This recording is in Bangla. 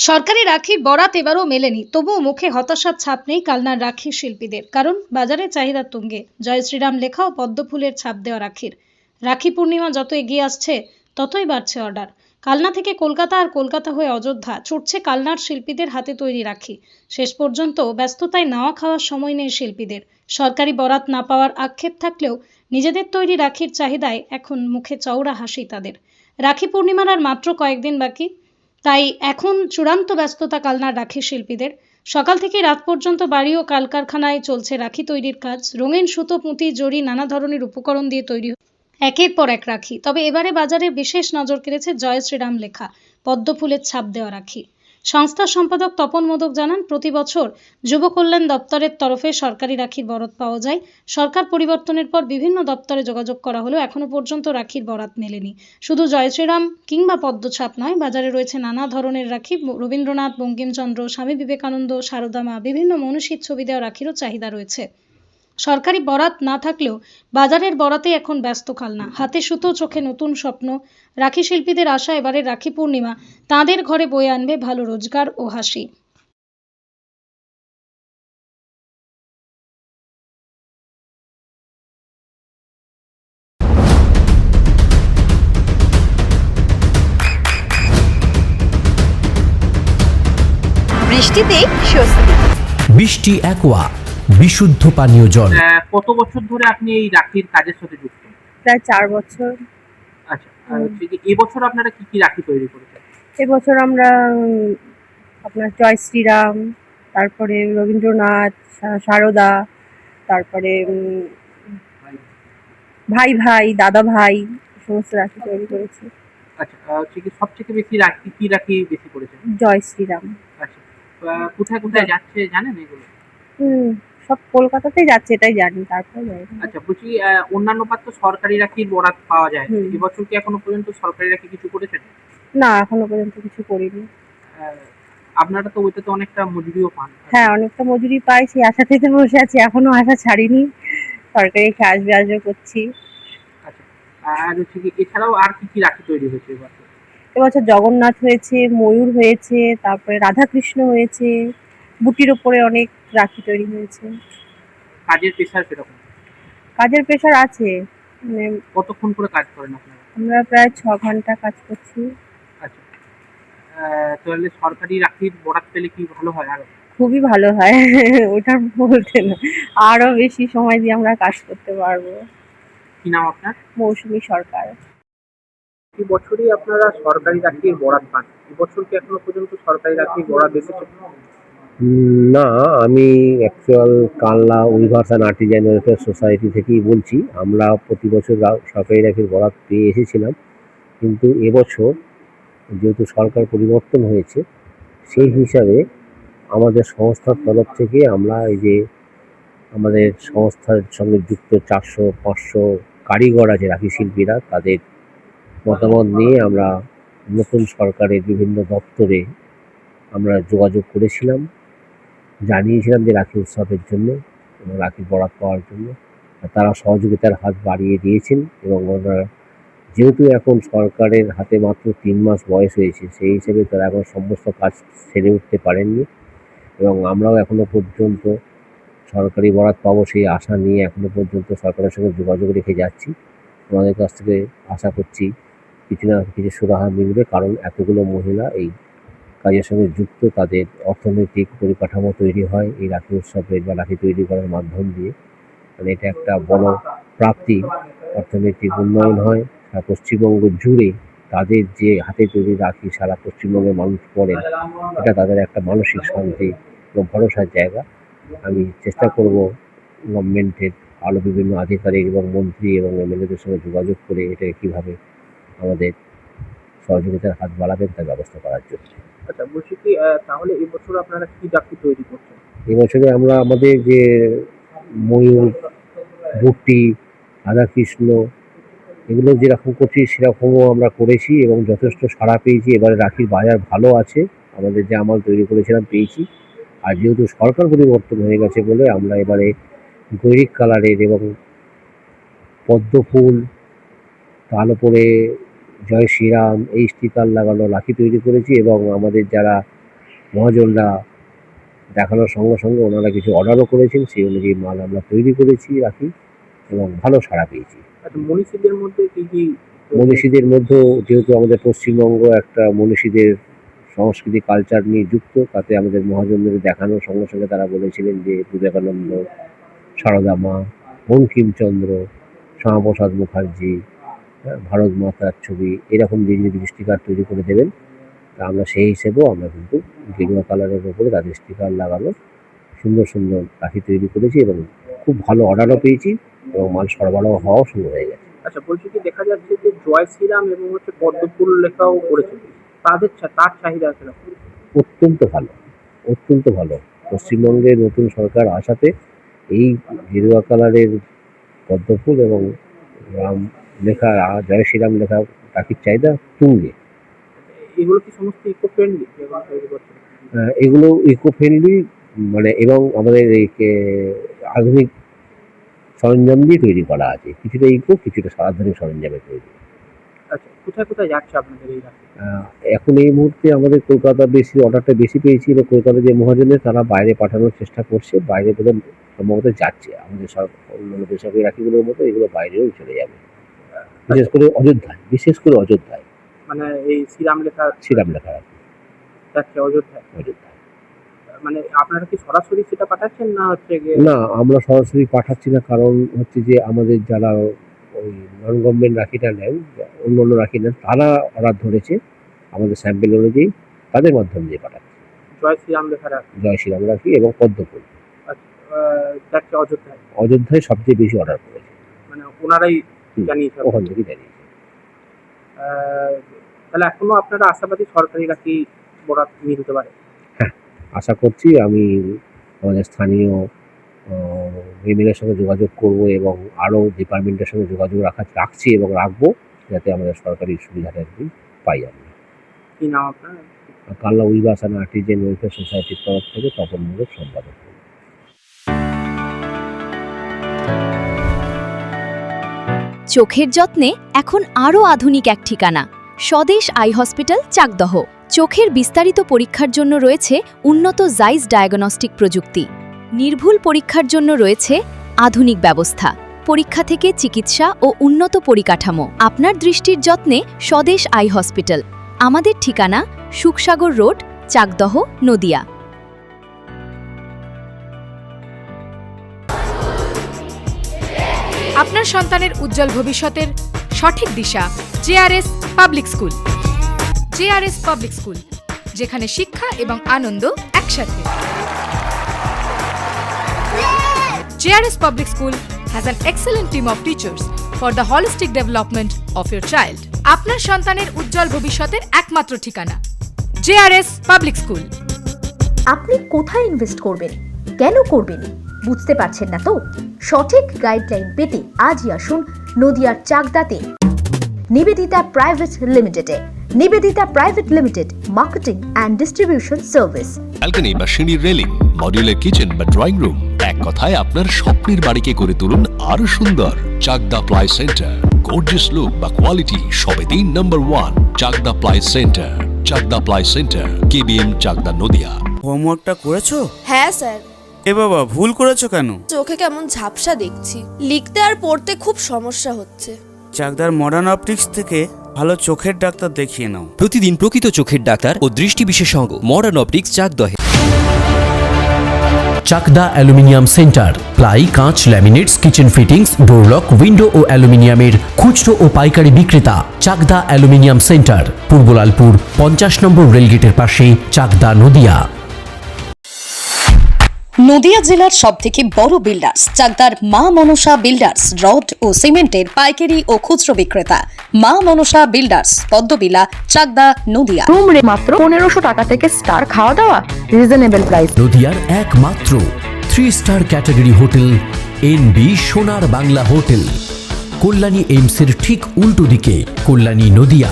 সরকারি রাখির বরাত এবারও মেলেনি, তবুও মুখে হতাশার ছাপ নেই কালনার রাখি শিল্পীদের। কারণ বাজারে চাহিদা তুঙ্গে। জয় শ্রীরাম লেখা ও পদ্মফুলের ছাপ দেওয়া রাখির। রাখি পূর্ণিমা যত এগিয়ে আসছে ততই বাড়ছে অর্ডার। কালনা থেকে কলকাতা আর কলকাতা হয়ে অযোধ্যা ছুটছে কালনার শিল্পীদের হাতে তৈরি রাখি। শেষ পর্যন্ত ব্যস্ততায় নাওয়া খাওয়ার সময় নেই শিল্পীদের। সরকারি বরাত না পাওয়ার আক্ষেপ থাকলেও নিজেদের তৈরি রাখির চাহিদায় এখন মুখে চওড়া হাসি তাদের। রাখি পূর্ণিমার আর মাত্র কয়েকদিন বাকি, তাই এখন চূড়ান্ত ব্যস্ততা কালনার রাখি শিল্পীদের। সকাল থেকে রাত পর্যন্ত বাড়ি ও কলকারখানায় চলছে রাখি তৈরির কাজ। রঙিন সুতো, পুঁতি, জড়ি, নানা ধরনের উপকরণ দিয়ে তৈরি একের পর এক রাখি। তবে এবারে বাজারে বিশেষ নজর কেড়েছে জয় শ্রীরাম লেখা পদ্মফুলের ছাপ দেওয়া রাখি। সংস্থার সম্পাদক তপন মোদক জানান, প্রতি বছর যুব কল্যাণ দপ্তরের তরফে সরকারি রাখির বরাত পাওয়া যায়। সরকার পরিবর্তনের পর বিভিন্ন দপ্তরে যোগাযোগ করা হলেও এখনো পর্যন্ত রাখির বরাত মেলেনি। শুধু জয় শ্রীরাম কিংবা পদ্মছাপ নয়, বাজারে রয়েছে নানা ধরনের রাখি। রবীন্দ্রনাথ, বঙ্কিমচন্দ্র, স্বামী বিবেকানন্দ, সারদা মা, বিভিন্ন মনীষীর ছবি দেওয়া রাখিরও চাহিদা রয়েছে। সরকারি বরাত না থাকলেও বাজারের বরাতে এখন ব্যস্ত কালনা। হাতে সুতো, চোখে নতুন স্বপ্ন। রাখি শিল্পীদের আশা, এবারে রাখি পূর্ণিমা তাঁদের ঘরে বয়ে আনবে ভালো রোজগার ও হাসি। বৃষ্টিতে স্বস্তি। বৃষ্টি অ্যাকোয়া বিশুদ্ধ পানীয় জল। কত বছর ধরে আপনি এই রাখির কাজের সাথে যুক্ত? প্রায় 4 বছর। আচ্ছা, আর হচ্ছে কি এবছর আপনারা কি কি রাখি তৈরি করেছেন? এবছর আমরা আপনার জয় শ্রীরাম, তারপরে রবীন্দ্রনাথ, সারদা, তারপরে ভাই ভাই, দাদা ভাই, সমস্ত রাখি তৈরি করেছি। আচ্ছা, হচ্ছে কি সবথেকে বেশি রাখি কি রাখি বেশি করেছেন? জয় শ্রীরাম। আচ্ছা, কোথায় কোথায় যাচ্ছে জানেন এগুলো? হুম, সব কলকাতাতেই যাচ্ছে এটাই জানি, তারপরে জানি না। আচ্ছা, বলছি অন্যান্য বার তো সরকারি রাখির বরাত পাওয়া যায়। হুম। এবছর কি এখনো পর্যন্ত সরকারি রাখি কিছু করেছেন? না, এখনো পর্যন্ত কিছু করিনি। আহ, আপনারা তো ওইটাতে অনেকটা মজুরিও পান। হ্যাঁ, অনেকটা মজুরি পাই, সেই আশাতেই তো বসে আছি, এখনো আশা ছাড়িনি। সরকারি আসবে আসবে করছি। আচ্ছা, আর হচ্ছে কি এছাড়াও আর কি কি রাখি তৈরি হয়েছে এবার? এবছর জগন্নাথ হয়েছে, ময়ূর হয়েছে, তারপরে রাধাকৃষ্ণ হয়েছে, বুটির ওপরে অনেক রাখি তৈরি হয়েছে। কাজের প্রেশার কিরকম? কাজের প্রেশার আছে, মানে কতক্ষণ করে কাজ করেন আপনারা? আমরা প্রায় 6 ঘন্টা কাজ করছি। আচ্ছা, তাহলে সরকারি রাখির বরাত পেলে কি ভালো হয় আরো? খুবই ভালো হয়। ওটা বলতে না, আরো বেশি সময় দিয়ে আমরা কাজ করতে পারবো। কি নাম আপনার? মৌসুমী সরকার। প্রতি বছরই আপনারা সরকারি রাখির বরাত পান। এবছর কি এখনো পর্যন্ত সরকারি রাখির বরাত এসেছে? না, আমি actual Kalna weavers and Artisan welfare society থেকেই বলছি। আমরা প্রতি বছর সরকারি রাখির বরাত পেয়ে এসেছিলাম, কিন্তু এবছর যেহেতু সরকার পরিবর্তন হয়েছে, সেই হিসাবে আমাদের সংস্থার তরফ থেকে আমরা এই যে আমাদের সংস্থার সঙ্গে যুক্ত 400-500 কারিগর আছে রাখি শিল্পীরা, তাদের মতামত নিয়ে আমরা নতুন সরকারের বিভিন্ন দপ্তরে আমরা যোগাযোগ করেছিলাম, জানিয়েছিলাম যে রাখি উৎসবের জন্য এবং রাখি বরাত পাওয়ার জন্য। তারা সহযোগিতার হাত বাড়িয়ে দিয়েছেন এবং ওনারা যেহেতু এখন সরকারের হাতে মাত্র 3 মাস বয়স হয়েছে, সেই হিসেবে তারা এখন সমস্ত কাজ সেরে উঠতে পারেননি এবং আমরাও এখনো পর্যন্ত সরকারি বরাত পাবো সেই আশা নিয়ে এখনো পর্যন্ত সরকারের সঙ্গে যোগাযোগ রেখে যাচ্ছি। ওনাদের কাছ থেকে আশা করছি কিছু না কিছু সুরাহা মিলবে, কারণ এতগুলো মহিলা এই কাজের সঙ্গে যুক্ত, তাদের অর্থনৈতিক পরিকাঠামো তৈরি হয় এই রাখি উৎসবের বা রাখি তৈরি করার মাধ্যম দিয়ে। মানে এটা একটা বড় প্রাপ্তি, অর্থনৈতিক উন্নয়ন হয় সারা পশ্চিমবঙ্গ জুড়ে। তাদের যে হাতে তৈরি রাখি সারা পশ্চিমবঙ্গের মানুষ পড়েন, এটা তাদের একটা মানসিক শান্তি এবং ভরসার জায়গা। আমি চেষ্টা করব গভর্নমেন্টের আরও বিভিন্ন আধিকারিক এবং মন্ত্রী এবং এমএলএদের সঙ্গে যোগাযোগ করে এটাকে কীভাবে আমাদের সহযোগিতার হাত বাড়াবেন তার ব্যবস্থা করার জন্য। আচ্ছা, বলছি কি তাহলে এবছর আপনারা কি রাখি তৈরি করছেন? এবছরে আমরা আমাদের যে ময়ূর, বুটি, রাধাকৃষ্ণ এগুলো যেরকম করছি সেরকমও আমরা করেছি এবং যথেষ্ট সাড়া পেয়েছি। এবারে রাখির বাজার ভালো আছে, আমাদের যে আমাল তৈরি করেছিলাম পেয়েছি। আর যেহেতু সরকার পরিবর্তন হয়ে গেছে বলে আমরা এবারে গৈরিক কালারের এবং পদ্ম ফুল, তার উপরে জয় শ্রীরাম এই স্টিকার লাগানো রাখি তৈরি করেছি এবং আমাদের যারা মহাজনরা দেখানোর সঙ্গে সঙ্গে ওনারা কিছু অর্ডারও করেছেন, সেই অনুযায়ী মাল আমরা তৈরি করেছি রাখি এবং ভালো সাড়া পেয়েছি। আচ্ছা, মনীষীদের মধ্যে কি কি? মনীষীদের মধ্যেও যেহেতু আমাদের পশ্চিমবঙ্গ একটা মনীষীদের সংস্কৃতি কালচার নিয়ে যুক্ত, তাতে আমাদের মহাজনদের দেখানোর সঙ্গে সঙ্গে তারা বলেছিলেন যে বিবেকানন্দ, সারদা মা, বঙ্কিমচন্দ্র, শ্যামাপ্রসাদ মুখার্জি, ভারত মাতার ছবি, এরকম যদি স্টিকার তৈরি করে দেবেন, তা আমরা সেই হিসেবেও আমরা কিন্তু গেরুয়া কালারের ওপরে তাদের স্টিকার লাগানো সুন্দর সুন্দর রাখি তৈরি করেছি এবং খুব ভালো অর্ডারও পেয়েছি এবং মাল সরবরাহ হওয়াও শুরু হয়ে গেছে। আচ্ছা, বলছি কি, দেখা যাচ্ছে যে জয় শ্রীরাম এবং পদ্মফুল লেখাও করেছে, তার চাহিদা কিরকম? অত্যন্ত ভালো, অত্যন্ত ভালো। পশ্চিমবঙ্গের নতুন সরকার আসাতে এই গেরুয়া কালারের পদ্মফুল এবং রাম লেখা, জয় শ্রীরাম লেখা রাখির চাহিদা তুঙ্গে। এগুলো কি সমস্ত ইকো ফ্রেন্ডলি তৈরি করছে? এগুলো ইকো ফ্রেন্ডলি মানে এবং আমাদের এই আধুনিক সরঞ্জাম দিয়ে তৈরি করা আছে, কিছুটা ইকো কিছুটা আধুনিক সরঞ্জামে তৈরি। আচ্ছা, কোথায় কোথায় যাচ্ছে আপনাদের এই রাখি? এখন এই মুহূর্তে আমাদের কলকাতা বেশি অর্ডারটা বেশি পেয়েছি এবং কলকাতা যে মহাজনের তারা বাইরে পাঠানোর চেষ্টা করছে, বাইরে বোধহয় সম্ভবত যাচ্ছে। আমাদের সব অন্যান্য বেসরকারি রাখিগুলোর মতো এগুলো বাইরেও চলে যাবে, বিশেষ করে অযোধ্যায়। মানে এই শ্রীরাম লেখা রাখি যাচ্ছে অযোধ্যায়। মানে আপনারা কি সরাসরি সেটা পাঠাচ্ছেন না হচ্ছে না, আমরা সরাসরি পাঠাচ্ছি না, কারণ হচ্ছে যে আমাদের যারা ওই নন গভর্নমেন্ট রাখিটা নেন, অন্য রাখি নেন, তারা অর্ডার ধরেছে আমাদের স্যাম্পেল অনুযায়ী, তাদের মাধ্যম দিয়ে পাঠাচ্ছে জয় শ্রীরাম রাখি এবং পদ্মফুল যাচ্ছে অযোধ্যায় সবচেয়ে বেশি অর্ডার করেছে, মানে ওনারাই জানিয়েছে, ওখান থেকে জানিয়েছে। তাহলে এখনো আপনারা আশাবাদী সরকারি রাখি বরাত মিলতে পারে? হ্যাঁ, আশা করছি। আমি আমাদের স্থানীয় এমএলএর সঙ্গে যোগাযোগ করব এবং আরও ডিপার্টমেন্টের সঙ্গে যোগাযোগ রাখছি এবং রাখবো, যাতে আমাদের সরকারি সুবিধাটা একদিন পাই আমরা। কি নাম আপনার? Kalna weavers and Artisan welfare সোসাইটির তরফ থেকে তপন মোড়ক, সম্পাদক। চোখের যত্নে এখন আরও আধুনিক এক ঠিকানা, স্বদেশ আই হসপিটাল, চাকদহ। চোখের বিস্তারিত পরীক্ষার জন্য রয়েছে উন্নত জাইস ডায়াগনস্টিক প্রযুক্তি। নির্ভুল পরীক্ষার জন্য রয়েছে আধুনিক ব্যবস্থা, পরীক্ষা থেকে চিকিৎসা ও উন্নত পরিকাঠামো। আপনার দৃষ্টির যত্নে স্বদেশ আই হসপিটাল। আমাদের ঠিকানা সুখসাগর রোড, চাকদহ, নদিয়া। আপনার সন্তানের উজ্জ্বল ভবিষ্যতের সঠিক দিশা JRS public school. JRS public school, যেখানে শিক্ষা এবং আনন্দ একসাথে। JRS public school has an excellent team of teachers for the holistic development of your child. আপনার সন্তানের উজ্জ্বল ভবিষ্যতের একমাত্র ঠিকানা জেআরএস পাবলিক স্কুল। আপনি কোথায় ইনভেস্ট করবেন, কেন করবেন, বুঝতে পারছেন না তো? সঠিক গাইডলাইন পেতে আজই আসুন নদিয়ার চাকদাতে নিবেদিতা প্রাইভেট লিমিটেডে। Nivedita private limited, marketing and distribution service. Balcony বা সিঁড়ির রেলিং, মডিউলার কিচেন বা ড্রয়িং রুম, এক কথায় আপনার স্বপ্নের বাড়িকে করে তুলুন আরো সুন্দর। Chakda ply centre, gorgeous look বা কোয়ালিটি সবেতেই number 1। Chakda ply centre, Chakda ply centre, KBM, Chakda, Nadia. হোমওয়ার্কটা করেছো? হ্যাঁ স্যার। এ বাবা, ভুল করেছো কেন? চোখে কেমন ঝাপসা দেখছি, লিখতে আর পড়তে খুব সমস্যা হচ্ছে। চাকদার মডার্ন অপটিক্স থেকে ভালো চোখের ডাক্তার দেখিয়ে নাও। প্রতিদিন প্রকৃত চোখের ডাক্তার ও দৃষ্টি বিশেষজ্ঞ মডার্ন অপটিক্স, চাকদহে। চাকদা অ্যালুমিনিয়াম সেন্টার, প্লাই, কাঁচ, laminates, kitchen fittings, door lock, window ও অ্যালুমিনিয়ামের খুচরো ও পাইকারি বিক্রেতা। চাকদা অ্যালুমিনিয়াম সেন্টার, পূর্বলালপুর 50 নম্বর রেলগেটের পাশে, চাকদা, নদিয়া। নদিয়া জেলার সবথেকে বড় বিল্ডার্স চাকদার মা মনসা বিল্ডার্স, রড ও সিমেন্টের পাইকারি ও খুচরো বিক্রেতা। Maa Manasa builders, Padmabila, Chakdah, Nadia. Room rate মাত্র 1500 টাকা থেকে স্টার, খাওয়া দাওয়া রিজনেবল প্রাইস। নদিয়ার একমাত্র 3 স্টার ক্যাটাগরি হোটেল এনবি সোনার বাংলা হোটেল, কল্যাণী এইমসের ঠিক উল্টো দিকে, কল্যাণী, নদিয়া।